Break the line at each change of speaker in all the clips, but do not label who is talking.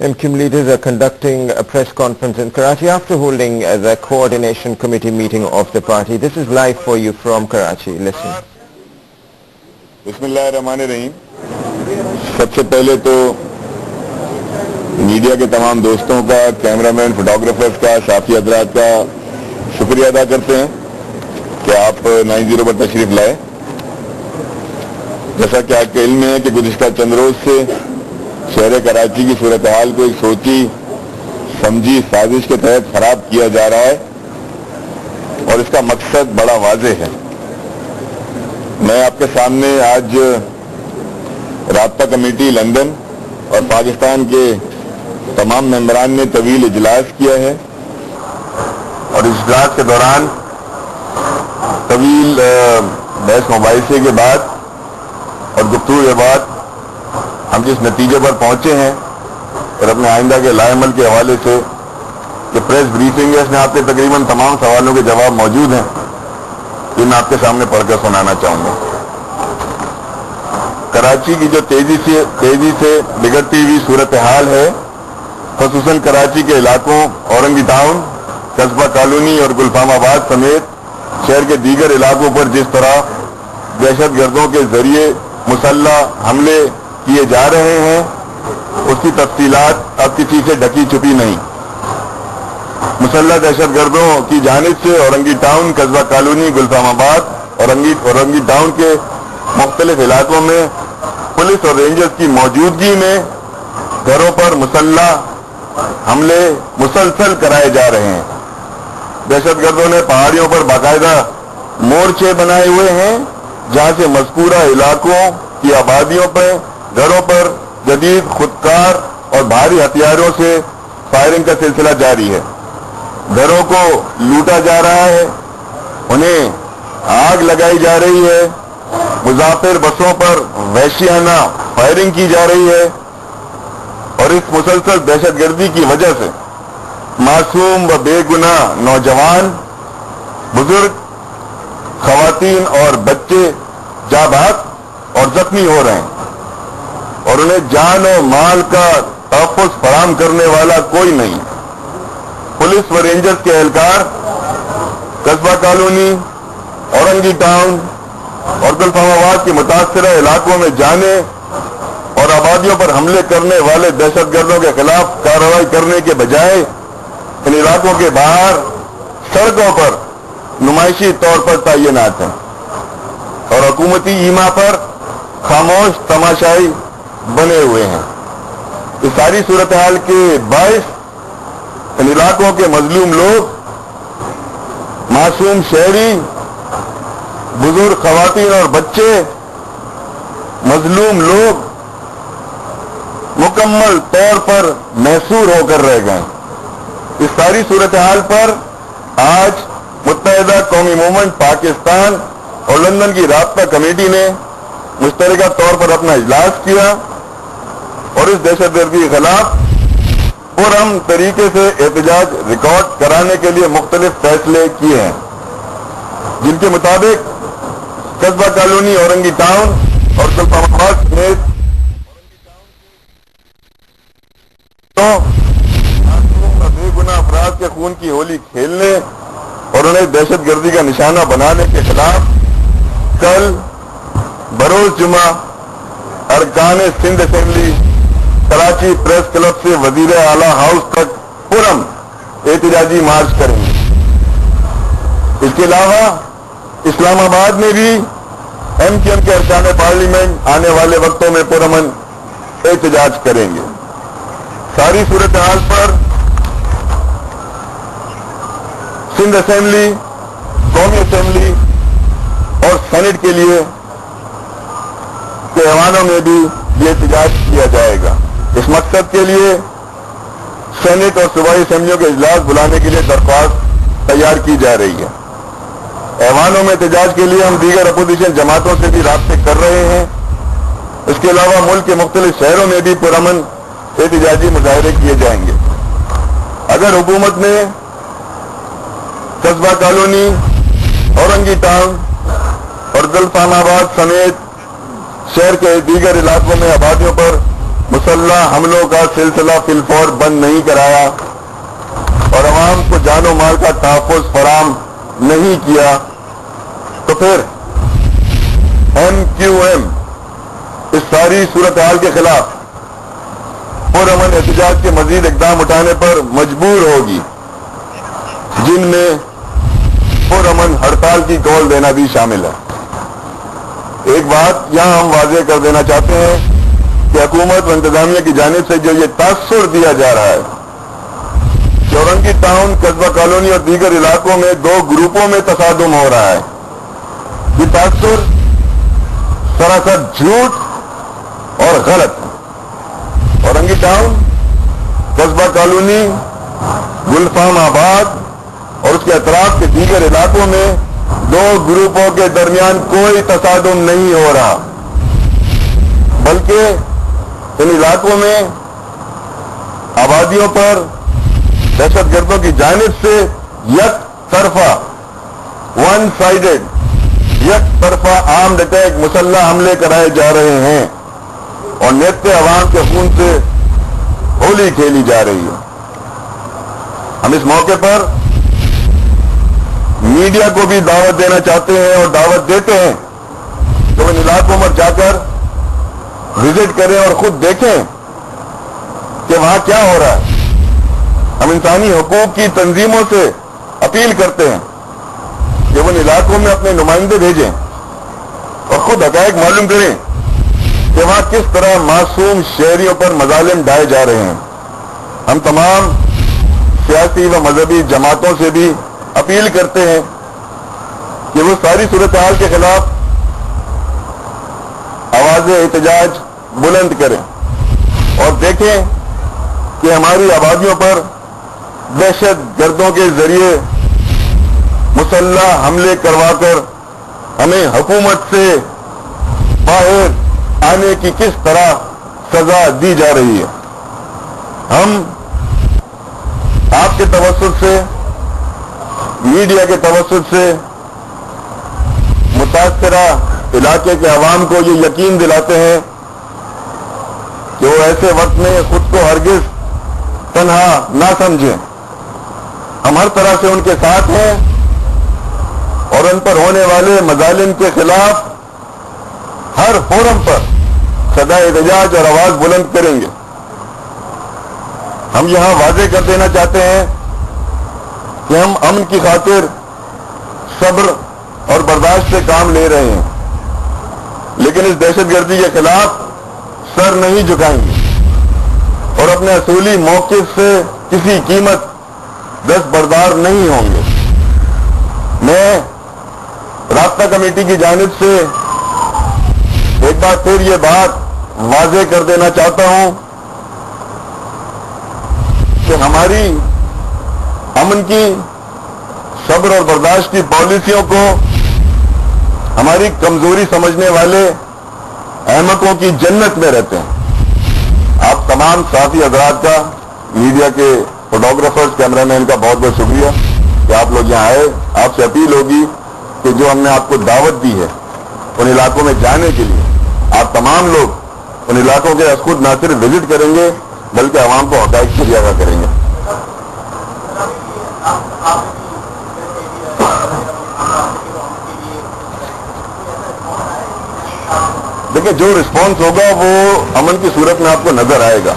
MQM leaders are conducting a press conference in Karachi after holding the coordination committee meeting of the party. This is live for you from Karachi. Listen.
बिस्मिल्लाहिर्रहमानिर्रहीम। सबसे पहले तो media के तमाम दोस्तों का, cameraman, photographers का, साथी हजरात का शुक्रिया अदा करते हैं कि आप 90 पर तशरीफ लाए। जैसा कि आपके इल्म है कि गुज़िश्ता चंद रोज से शहर कराची की सूरत हाल को एक सोची समझी साजिश के तहत खराब किया जा रहा है और इसका मकसद बड़ा वाज़ेह है। मैं आपके सामने आज राब्ता कमेटी लंदन और पाकिस्तान के तमाम मेंबरान ने तवील इजलास किया है और इस इजलास के दौरान तवील बहस मुबाहिसे के बाद और गुफ्तगू के बाद हम जिस नतीजे पर पहुंचे हैं और अपने आइंदा के लाएमल के हवाले से कि प्रेस ब्रीफिंग है, इसमें आपके तकरीबन तमाम सवालों के जवाब मौजूद हैं, ये मैं आपके सामने पढ़कर सुनाना चाहूँगा। कराची की जो तेजी से बिगड़ती हुई सूरत हाल है, खसूसन कराची के इलाकों औरंगी टाउन, कस्बा कॉलोनी और गुलफामाबाद समेत शहर के दीगर इलाकों पर जिस तरह दहशतगर्दों के जरिए मुसल्लह हमले किए जा रहे हैं, उसकी तफसीलात अब किसी से ढकी छुपी नहीं। मुसल्लह दहशतगर्दों की जानिब से औरंगी टाउन, कस्बा कॉलोनी, गुलफामाबाद औरंगी टाउन के मुख्तलिफ इलाकों में पुलिस और रेंजर्स की मौजूदगी में घरों पर मुसल्लह हमले मुसलसल कराए जा रहे हैं। दहशतगर्दों ने पहाड़ियों पर बाकायदा मोर्चे बनाए हुए हैं जहां से मज़कूरा इलाकों की आबादियों पर, घरों पर जदीद खुदकार और भारी हथियारों से फायरिंग का सिलसिला जारी है। घरों को लूटा जा रहा है, उन्हें आग लगाई जा रही है, मुसाफिर बसों पर वहशियाना फायरिंग की जा रही है और इस मुसलसल दहशतगर्दी की वजह से मासूम व बेगुनाह नौजवान, बुजुर्ग, खवातीन और बच्चे जाबाक और जख्मी हो रहे हैं और उन्हें जान और माल का तहफ़्फ़ुज़ फराहम करने वाला कोई नहीं। पुलिस व रेंजर्स के एहलकार कस्बा कॉलोनी, औरंगी टाउन और गुलफामाबाद के मुतासरा इलाकों में जाने और आबादियों पर हमले करने वाले दहशतगर्दों के खिलाफ कार्रवाई करने के बजाय इन इलाकों के बाहर सड़कों पर नुमाइशी तौर पर तैनात हैं और हुकूमती ईमा पर खामोश तमाशाई बने हुए हैं। इस सारी सूरत हाल के बायस इन इलाकों के मजलूम लोग, मासूम शहरी, बुजुर्ग, खवातीन और बच्चे, मजलूम लोग मुकम्मल तौर पर महसूर होकर रह गए। इस सारी सूरत हाल पर आज मुत्तहिदा कौमी मूवमेंट पाकिस्तान और लंदन की राब्ता कमेटी ने मुश्तरका तौर पर अपना इजलास किया और इस दहशतगर्दी के खिलाफ पुरअमन तरीके से एहतजाज रिकॉर्ड कराने के लिए मुख्तलिफ फैसले किए हैं, जिनके मुताबिक कस्बा कॉलोनी, औरंगी टाउन और गुलफामाबाद समेत बेगुनाह अफराद के खून की होली खेलने और उन्हें दहशतगर्दी का निशाना बनाने के खिलाफ कल बरोज जुमा अरकान Sindh assembly, Karachi press club से वजीर आला हाउस तक पुरअमन एहतजाजी मार्च करेंगे। इसके अलावा इस्लामाबाद में भी MQM के अरकान पार्लियामेंट आने वाले वक्तों में पुरअमन एहतजाज करेंगे। सारी सूरत हाल पर सिंध असेंबली, कौमी असेंबली और सेनेट के लिए के ऐवानों में भी ये एहतजाज किया जाएगा। इस मकसद के लिए सेनेट और सूबाई असेंबलियों के इजलास बुलाने के लिए दरख्वास्त तैयार की जा रही है। ऐवानों में एहतजाज के लिए हम दीगर अपोजिशन जमातों से भी राब्ते कर रहे हैं। इसके अलावा मुल्क के मुख्तलिफ शहरों में भी पुरअमन एहतजाजी मुजाहरे किए जाएंगे। अगर हुकूमत ने कस्बा कॉलोनी, औरंगी टाउन और गुलफामाबाद समेत शहर के दीगर इलाकों में आबादियों पर مسلح حملوں کا سلسلہ فی الفور بند نہیں کرایا اور عوام کو جان و مال کا تحفظ فراہم نہیں کیا تو پھر MQM اس ساری صورتحال کے خلاف پرامن احتجاج کے مزید اقدام اٹھانے پر مجبور ہوگی، جن میں پرامن ہڑتال کی کال دینا بھی شامل ہے۔ ایک بات یہاں ہم واضح کر دینا چاہتے ہیں کہ حکومت و انتظامیہ کی جانب سے جو یہ تاثر دیا جا رہا ہے کہ اورنگی ٹاؤن، قصبہ کالونی اور دیگر علاقوں میں دو گروپوں میں تصادم ہو رہا ہے، یہ تاثر سراسر جھوٹ اور غلط ہے۔ اورنگی ٹاؤن، قصبہ کالونی، گلفام آباد اور اس کے اطراف کے دیگر علاقوں میں دو گروپوں کے درمیان کوئی تصادم نہیں ہو رہا، بلکہ ان علاقوں میں آبادیوں پر دہشت گردوں کی جانب سے یک طرفہ ون سائیڈڈ یک طرفہ آرمڈ اٹیک، مسلح حملے کرائے جا رہے ہیں اور نیت عوام کے خون سے ہولی کھیلی جا رہی ہے۔ ہم اس موقع پر میڈیا کو بھی دعوت دینا چاہتے ہیں اور دعوت دیتے ہیں کہ وہ ان علاقوں میں جا کر وزٹ کریں اور خود دیکھیں کہ وہاں کیا ہو رہا ہے۔ ہم انسانی حقوق کی تنظیموں سے اپیل کرتے ہیں کہ وہ ان علاقوں میں اپنے نمائندے بھیجیں اور خود حقائق معلوم کریں کہ وہاں کس طرح معصوم شہریوں پر مظالم ڈھائے جا رہے ہیں۔ ہم تمام سیاسی و مذہبی جماعتوں سے بھی اپیل کرتے ہیں کہ وہ ساری صورتحال کے خلاف آواز احتجاج بلند کریں اور دیکھیں کہ ہماری آبادیوں پر دہشت گردوں کے ذریعے مسلح حملے کروا کر ہمیں حکومت سے باہر آنے کی کس طرح سزا دی جا رہی ہے۔ ہم آپ کے توسط سے، میڈیا کے توسط سے متاثرہ علاقے کے عوام کو یہ یقین دلاتے ہیں کہ وہ ایسے وقت میں خود کو ہرگز تنہا نہ سمجھیں۔ ہم ہر طرح سے ان کے ساتھ ہیں اور ان پر ہونے والے مظالم کے خلاف ہر فورم پر صدا احتجاج اور آواز بلند کریں گے۔ ہم یہاں واضح کر دینا چاہتے ہیں کہ ہم امن کی خاطر صبر اور برداشت سے کام لے رہے ہیں، لیکن اس دہشت گردی کے خلاف سر نہیں جھکائیں گے اور اپنے اصولی موقف سے کسی قیمت دستبردار نہیں ہوں گے۔ میں رابطہ کمیٹی کی جانب سے ایک بار پھر یہ بات واضح کر دینا چاہتا ہوں کہ ہماری امن کی، صبر اور برداشت کی پالیسیوں کو ہماری کمزوری سمجھنے والے احمقوں کی جنت میں رہتے ہیں۔ آپ تمام صحافی حضرات کا، میڈیا کے فوٹوگرافرز، کیمرہ مین کا بہت بہت شکریہ کہ آپ لوگ یہاں آئے۔ آپ سے اپیل ہوگی کہ جو ہم نے آپ کو دعوت دی ہے ان علاقوں میں جانے کے لیے، آپ تمام لوگ ان علاقوں کے خود نہ صرف وزٹ کریں گے بلکہ عوام کو حقائق سے بھی آگاہ کریں گے۔ دیکھیں، جو رسپانس ہوگا وہ امن کی صورت میں آپ کو نظر آئے گا۔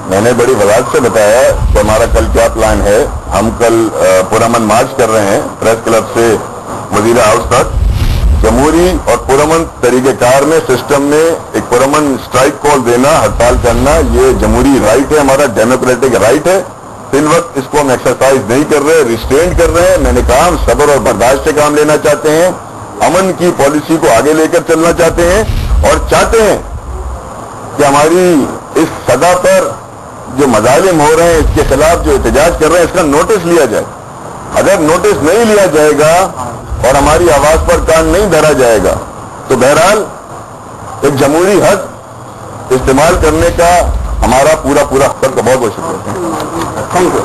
میں نے بڑی وضاحت سے بتایا کہ ہمارا کل کیا پلان ہے۔ ہم کل پرامن مارچ کر رہے ہیں، پریس کلب سے وزیر ہاؤس تک، جمہوری اور پرامن طریقہ کار میں، سسٹم میں ایک پرامن اسٹرائک کال دینا، ہڑتال کرنا، یہ جمہوری رائٹ ہے، ہمارا ڈیموکریٹک رائٹ ہے۔ فی الوقت اس کو ہم ایکسرسائز نہیں کر رہے، ریسٹرینٹ کر رہے ہیں۔ میں نے کہا ہم صبر اور برداشت سے کام لینا چاہتے ہیں، امن کی پالیسی کو آگے لے کر چلنا چاہتے ہیں اور چاہتے ہیں کہ ہماری اس سزا پر جو مظالم ہو رہے ہیں، اس کے خلاف جو احتجاج کر رہے ہیں، اس کا نوٹس لیا جائے۔ اگر نوٹس نہیں لیا جائے گا اور ہماری آواز پر کان نہیں دھرا جائے گا تو بہرحال ایک جمہوری حق استعمال کرنے کا ہمارا پورا حق کا بہت بہت شکریہ.
Thank you.